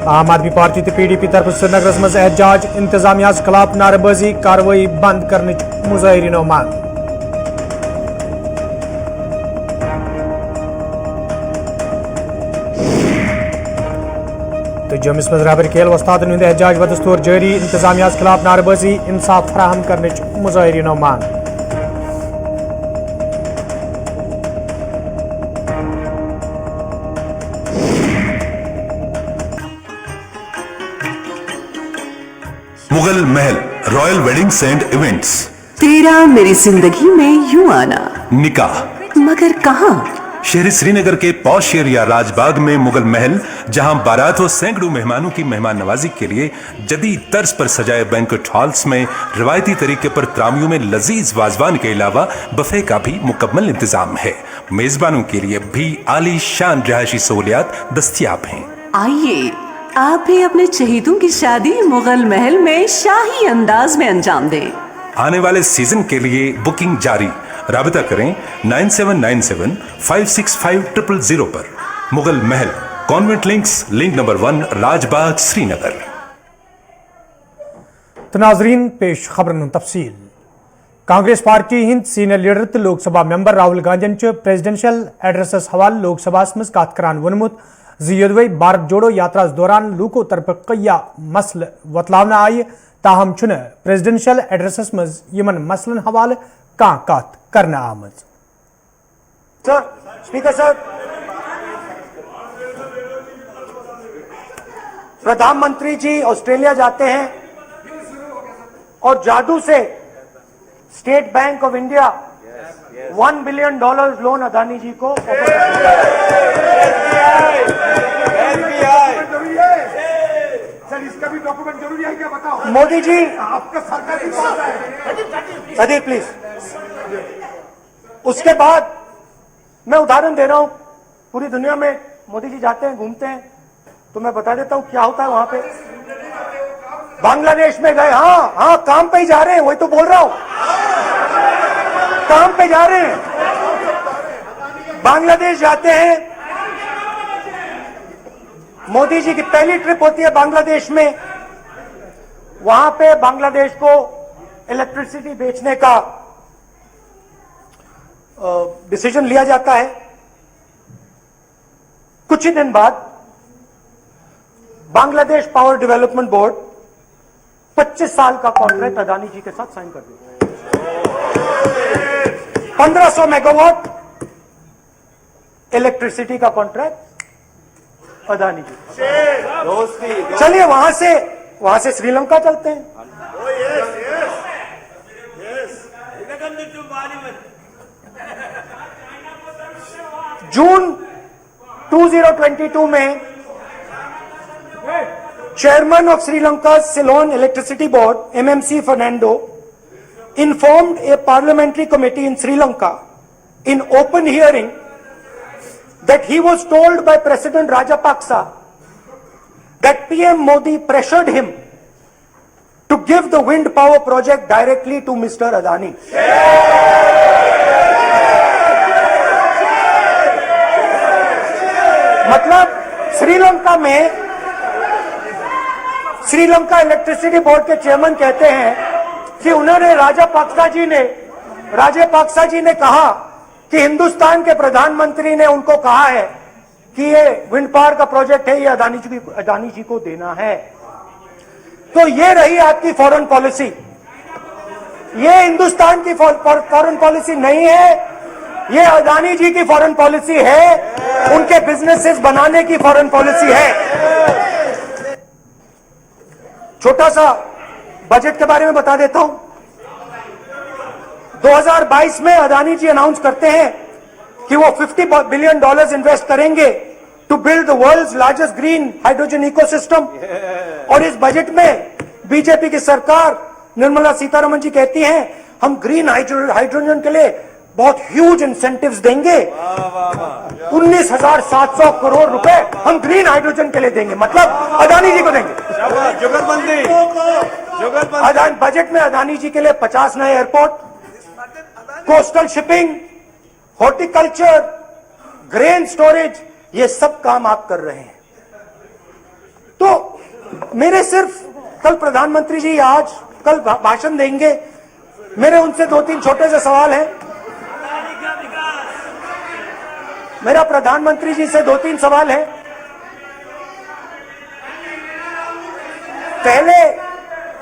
आम आदमी पार्टी तो PDP तरफ श्रीनगर मज एहतजाज इंतजामिया खिलाफ नारेबाजी कार्रवाई बंद करने मुजाहिरीनो मांग। तो जम्मू मज रहबर खेल वस्तादन हंद एहतजाज बदस्तूर जारी इंतजामिया खिलाफ नारेबाजी इंसाफ फराहम करने मुजाहिरीनो मांग। मुगल महल रॉयल वेडिंग्स एंड इवेंट्स। तेरा मेरी जिंदगी में यूं आना, निकाह मगर कहाँ? शहर श्रीनगर के पॉश एरिया राजबाग में मुगल महल, जहां बारात और सैकड़ों मेहमानों की मेहमान नवाजी के लिए जदीद तर्ज पर सजाए बैंक्वेट हॉल्स में रिवायती तरीके पर त्रामियों में लजीज वाजवान के अलावा बफे का भी मुकम्मल इंतजाम है। मेजबानों के लिए भी आली शान रिहायशी सहूलियात दस्तियाब हैं। आइए आप भी अपने चहेतों की शादी मुगल महल में शाही अंदाज में अंजाम दें। आने वाले सीजन के लिए बुकिंग जारी। राबिता करें 9797565000 पर। Mughal Mahal, convent links, link number 1, Rajbagh, Srinagar. तो नाजरीन पेश खबरन तफसील। कांग्रेस पार्टी हिंद सीनियर लीडर तो लोकसभा मेंबर राहुल गांधीन प्रेसिडेंशियल एड्रेसस हवाले लोकसभा मज कत करान वोनमुत ज़ भारत जोड़ो यात्रा दौरान लूको तरफ कया मसल वतलावना आय, ताहम प्रेसिडेंशियल एड्रेसस मज यमन मसलन हवाले कह कत करना आमज। सर स्पीकर सर, प्रधानमंत्री जी ऑस्ट्रेलिया जाते हैं और जादू से State Bank of India $1 billion loan Adani ji को सर, इसका भी डॉक्यूमेंट जरूरी है क्या? बताओ। मोदी जी आपका सरकारी पास है। Sadyr please. उसके बाद मैं उदाहरण दे रहा हूं, पूरी दुनिया में मोदी जी जाते हैं, घूमते हैं, तो मैं बता देता हूं क्या होता है वहां पे। बांग्लादेश में गए, हाँ काम पे ही जा रहे हैं, वही तो बोल रहा हूं, काम पे जा रहे हैं। बांग्लादेश जाते हैं, मोदी जी की पहली ट्रिप होती है बांग्लादेश में। वहां पे बांग्लादेश को इलेक्ट्रिसिटी बेचने का डिसीजन लिया जाता है। कुछ ही दिन बाद बांग्लादेश पावर डेवलपमेंट बोर्ड 25 साल का कॉन्ट्रैक्ट अदानी जी के साथ साइन कर देता है। 1500 मेगावाट इलेक्ट्रिसिटी का कॉन्ट्रैक्ट अदानी जी। चलिए वहां से श्रीलंका चलते हैं। जून 2022 में chairman of Sri Lanka Ceylon electricity board MMC Fernando informed a parliamentary committee in Sri Lanka in open hearing that he was told by President Rajapaksa that PM Modi pressured him to give the wind power project directly to Mr. Adani. मतलब Sri Lanka electricity board के chairman कहते हैं कि उन्होंने राजापाक्सा जी ने कहा कि हिंदुस्तान के प्रधानमंत्री ने उनको कहा है कि ये विंड पावर का प्रोजेक्ट है, ये अदानी जी को देना है। तो ये रही आपकी फॉरेन पॉलिसी। ये हिंदुस्तान की फॉरेन पॉलिसी नहीं है, ये अदानी जी की फॉरेन पॉलिसी है, उनके बिजनेसेस बनाने की फॉरेन पॉलिसी है। छोटा सा बजट के बारे में बता देता हूं। 2022 में अदानी जी अनाउंस करते हैं कि वो $50 बिलियन इन्वेस्ट करेंगे to build the world's largest green hydrogen ecosystem. और इस बजट में बीजेपी की सरकार निर्मला सीतारमण जी कहती हैं हम ग्रीन हाइड्रोजन के लिए बहुत ह्यूज इंसेंटिव्स देंगे, 19,700 करोड़ रुपए हम ग्रीन हाइड्रोजन के लिए देंगे, मतलब अदानी जी को देंगे। बजट में अदानी जी के लिए 50 नए airport, coastal shipping, horticulture, grain storage, ये सब काम आप कर रहे हैं। तो मेरे सिर्फ कल प्रधानमंत्री जी कल भाषण देंगे, मेरे उनसे 2-3 छोटे से सवाल हैं। मेरा प्रधानमंत्री जी से 2-3 सवाल है।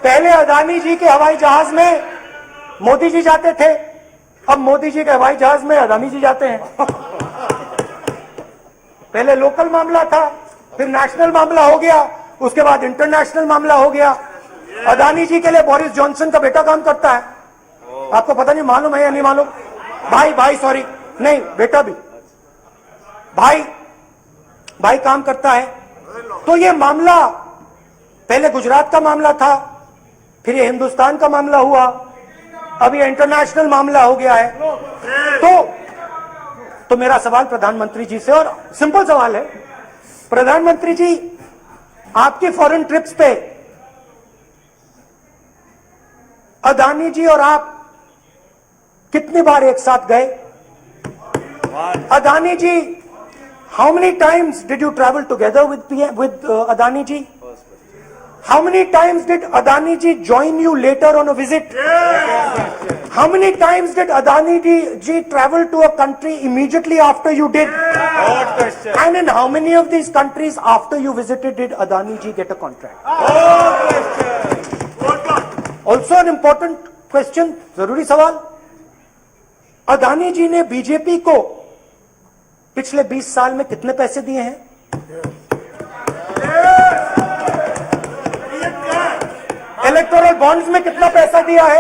पहले अदानी जी के हवाई जहाज में मोदी जी जाते थे, अब मोदी जी के हवाई जहाज में अदानी जी जाते हैं। पहले लोकल मामला था, फिर नेशनल मामला हो गया, उसके बाद इंटरनेशनल मामला हो गया। अदानी जी के लिए बोरिस जॉनसन का बेटा काम करता है, आपको पता नहीं मालूम है या नहीं मालूम? भाई सॉरी, नहीं बेटा भी, भाई काम करता है। तो ये मामला पहले गुजरात का मामला था, फिर ये हिंदुस्तान का मामला हुआ, अब ये इंटरनेशनल मामला हो गया है। तो मेरा सवाल प्रधानमंत्री जी से, और सिंपल सवाल है, प्रधानमंत्री जी आपकी फॉरेन ट्रिप्स पे अदानी जी और आप कितनी बार एक साथ गए? Adani ji, how many times did you travel together with Adani ji? How many times did Adani ji join you later on a visit? How many times did Adani ji travel to a country immediately after you did? And in how many of these countries after you visited did Adani ji get a contract? Also an important question, जरूरी सवाल, अदानी जी ने BJP को पिछले 20 साल में कितने पैसे दिए हैं? इलेक्टोरल बॉन्ड्स में कितना पैसा दिया है?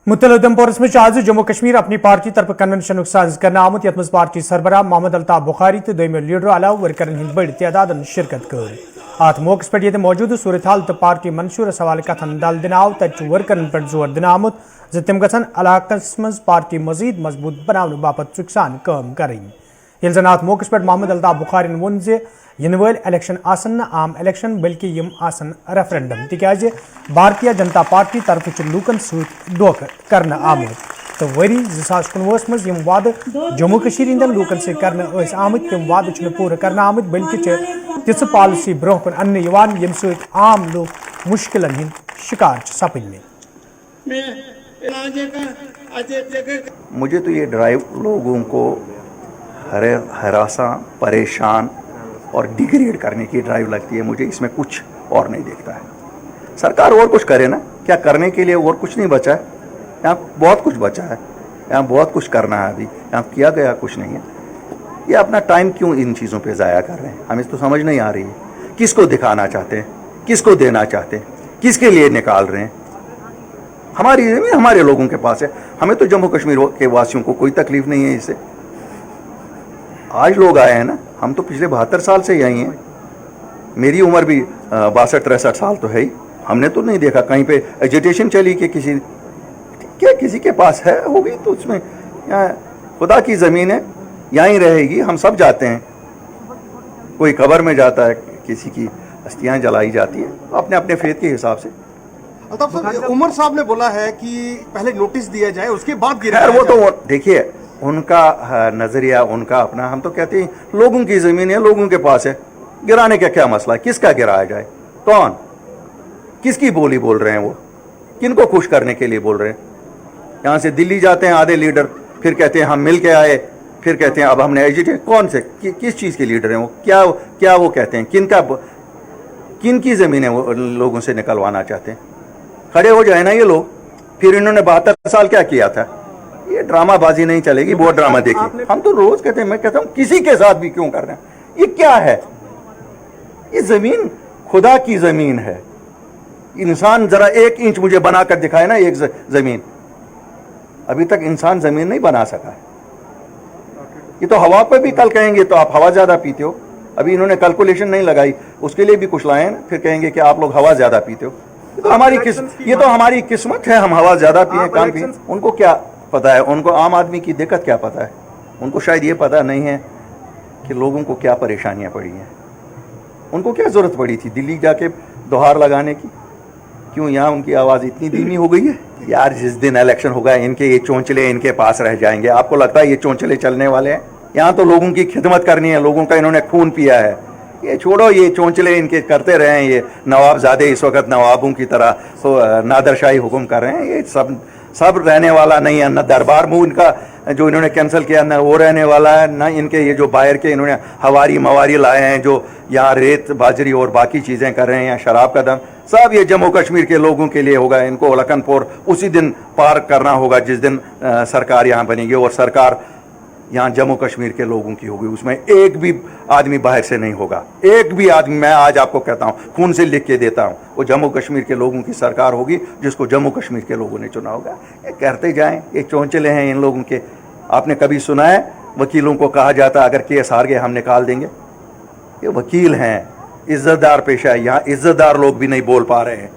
मुतल उधमपुर में आज जम्मू कश्मीर अपनी पार्टी तरफ कन्वेंशन साज कर आमुत यथ पार्टी सरबराह मोहम्मद अल्ताफ बुखारी तो दोम लीडर अलाव वर्करन हंद बड़ तादाद शिरकत कर। अत मौके पे मौजूद सूरत हाल तो पार्टी मंशूर सवाल कथन दल दिन आव तक वर्करन पे जोर दिन आमुत तम गन इलाकस मज पार्टी मजीद मजबूत बनाने बापत चुकसान काम करें। जन अत मौके पे मोहम्मद अल्ताफ बुखारी वोन इन वाल इलेक्शन आसन न आम इलेक्शन बल्कि यम आसन रेफरेंडम तिकाज भारतीय जनता पार्टी तरफ लूकन सत धोख कर आमुत तो वरी 2019 मज यम वाद जम्मू कश्मीर हंदन लूकन से कर आमुत तम वाद पूरा कर आमुत बल्कि तिच पॉलिसी ब्रोह कुन अन्न यम सत आम लोग मुश्किल हंद शिकार सपदने। मुझे तो ये ड्राइव लोगों को हरासा, परेशान और डिग्रेड करने की ड्राइव लगती है। मुझे इसमें कुछ और नहीं दिखता है। सरकार और कुछ करे ना, क्या करने के लिए और कुछ नहीं बचा है? यहाँ बहुत कुछ बचा है, यहाँ बहुत कुछ करना है, अभी यहाँ किया गया कुछ नहीं है। ये अपना टाइम क्यों इन चीज़ों पे ज़ाया कर रहे हैं, हमें तो समझ नहीं आ रही है। किसको दिखाना चाहते हैं, किसको देना चाहते हैं, किसके लिए निकाल रहे हैं? हमारी ज़मीन हमारे लोगों के पास है, हमें तो जम्मू कश्मीर के वासियों को कोई तकलीफ नहीं है इससे। आज लोग आए हैं ना, हम तो पिछले 72 साल से यहीं हैं। मेरी उम्र भी 62-63 साल तो है ही। हमने तो नहीं देखा कहीं पे एजिटेशन चली कि किसी के पास है, होगी तो उसमें खुदा की ज़मीन है, यहीं रहेगी। हम सब जाते हैं, कोई कब्र में जाता है, किसी की अस्थियाँ जलाई जाती है अपने अपने फेथ के हिसाब से। अल्ताफ साहब, उमर साहब ने बोला है कि पहले नोटिस दिया जाए उसके बाद गिराया जाए। वो तो देखिए उनका नजरिया, उनका अपना। हम तो कहते हैं लोगों की जमीन है, लोगों के पास है, गिराने का क्या मसला है? किसका गिराया जाए? कौन किसकी बोली बोल रहे हैं? वो किनको खुश करने के लिए बोल रहे हैं? यहाँ से दिल्ली जाते हैं आधे लीडर, फिर कहते हैं हम मिल के आए, फिर कहते हैं अब हमने एजिटेट। कौन से किस चीज़ के लीडर हैं वो? क्या वो कहते हैं? किन की ज़मीन है वो लोगों से निकलवाना चाहते हैं? खड़े हो जाए ना ये लोग। फिर इन्होंने 72 साल क्या किया था? ये ड्रामाबाजी नहीं चलेगी, बहुत ड्रामा देखिए। हम तो रोज कहते हैं, मैं कहता हूँ किसी के साथ भी क्यों कर रहे हैं? ये क्या है? ये जमीन खुदा की जमीन है। इंसान जरा 1 इंच मुझे बनाकर दिखाए ना एक जमीन, अभी तक इंसान जमीन नहीं बना सका है। ये तो हवा पे भी कल कहेंगे तो आप हवा ज्यादा पीते हो। अभी इन्होंने कैलकुलेशन नहीं लगाई, उसके लिए भी कुछ लाए ना, फिर कहेंगे कि आप लोग हवा ज्यादा पीते हो। ये तो हमारी किस्मत है, हम हवा ज्यादा पिए, कम पिए। उनको क्या पता है? उनको आम आदमी की दिक्कत क्या पता है? उनको शायद ये पता नहीं है कि लोगों को क्या परेशानियां पड़ी हैं। उनको क्या जरूरत पड़ी थी दिल्ली जाके दोहार लगाने की? क्यों यहाँ उनकी आवाज़ इतनी धीमी हो गई है? यार जिस दिन इलेक्शन होगा इनके ये चोंचले इनके पास रह जाएंगे। आपको लगता है ये चोंचले चलने वाले हैं? यहाँ तो लोगों की खिदमत करनी है, लोगों का इन्होंने खून पिया है। ये छोड़ो, ये चोंचले इनके करते रहे हैं। ये नवाबजादे इस वक्त नवाबों की तरह तो नादरशाही हुक्म कर रहे हैं। ये सब रहने वाला नहीं है। न दरबार मुँह इनका जो इन्होंने कैंसिल किया न वो रहने वाला है, न इनके ये जो बाहर के इन्होंने हवारी मवारी लाए हैं जो यहाँ रेत बाजरी और बाकी चीज़ें कर रहे हैं, यहाँ शराब का दम, सब ये जम्मू कश्मीर के लोगों के लिए होगा। इनको लखनपुर उसी दिन पार करना होगा जिस दिन सरकार यहाँ बनेगी, और सरकार यहाँ जम्मू कश्मीर के लोगों की होगी। उसमें एक भी आदमी बाहर से नहीं होगा, एक भी आदमी। मैं आज आपको कहता हूँ, खून से लिख के देता हूँ, वो जम्मू कश्मीर के लोगों की सरकार होगी जिसको जम्मू कश्मीर के लोगों ने चुना होगा। ये करते जाएं, ये चोंचले हैं इन लोगों के। आपने कभी सुना है वकीलों को कहा जाता अगर केस हार गए हम निकाल देंगे? ये वकील हैं, इज्जतदार पेशा है। यहाँ इज्जतदार लोग भी नहीं बोल पा रहे हैं।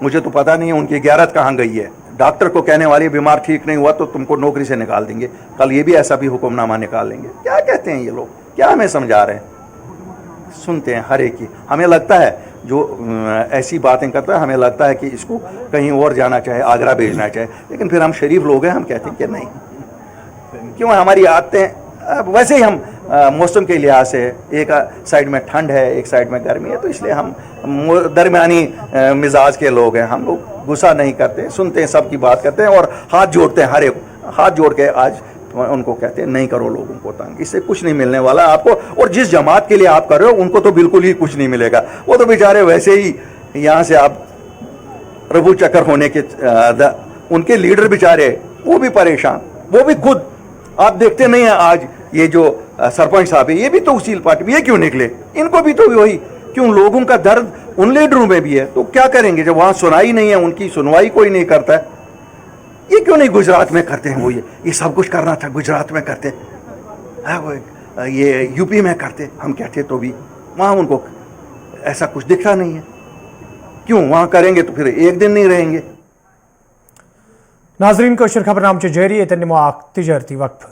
मुझे तो पता नहीं है उनकी गैरत कहाँ गई है। डॉक्टर को कहने वाले बीमार ठीक नहीं हुआ तो तुमको नौकरी से निकाल देंगे, कल ये भी ऐसा भी हुक्मनामा निकाल लेंगे। क्या कहते हैं ये लोग? क्या हमें समझा रहे हैं? सुनते हैं हर एक की। हमें लगता है जो ऐसी बातें करता है, हमें लगता है कि इसको कहीं और जाना चाहे, आगरा भेजना चाहे, लेकिन फिर हम शरीफ लोग हैं, हम कहते हैं कि नहीं। क्यों? हमारी आदतें वैसे ही हम मौसम के लिहाज से, एक साइड में ठंड है एक साइड में गर्मी है, तो इसलिए हम दरमियानी मिजाज के लोग हैं। हम लोग गुस्सा नहीं करते, सुनते हैं, सबकी बात करते हैं और हाथ जोड़ते हैं। हर एक हाथ जोड़ के आज उनको कहते हैं नहीं करो लोगों को तंग, इससे कुछ नहीं मिलने वाला आपको। और जिस जमात के लिए आप कर रहे हो उनको तो बिल्कुल ही कुछ नहीं मिलेगा। वो तो बेचारे वैसे ही यहाँ से आप रफू चक्कर होने के उनके लीडर बेचारे वो भी परेशान, वो भी खुद आप देखते नहीं है। आज ये जो सरपंच साहब है ये भी तो उसी पार्टी में, ये क्यों निकले? इनको भी तो वही। क्यों? लोगों का दर्द उन लीडरों में भी है, तो क्या करेंगे जब वहां सुनाई नहीं है, उनकी सुनवाई कोई नहीं करता है। ये क्यों नहीं गुजरात में करते हैं? वो ये सब कुछ करना था गुजरात में करते, ये यूपी में करते, हम कहते तो भी वहां उनको ऐसा कुछ दिखता नहीं है। क्यों? वहां करेंगे तो फिर एक दिन नहीं रहेंगे। नाजरीन को खबरनाम जारी तजरती वक्फ।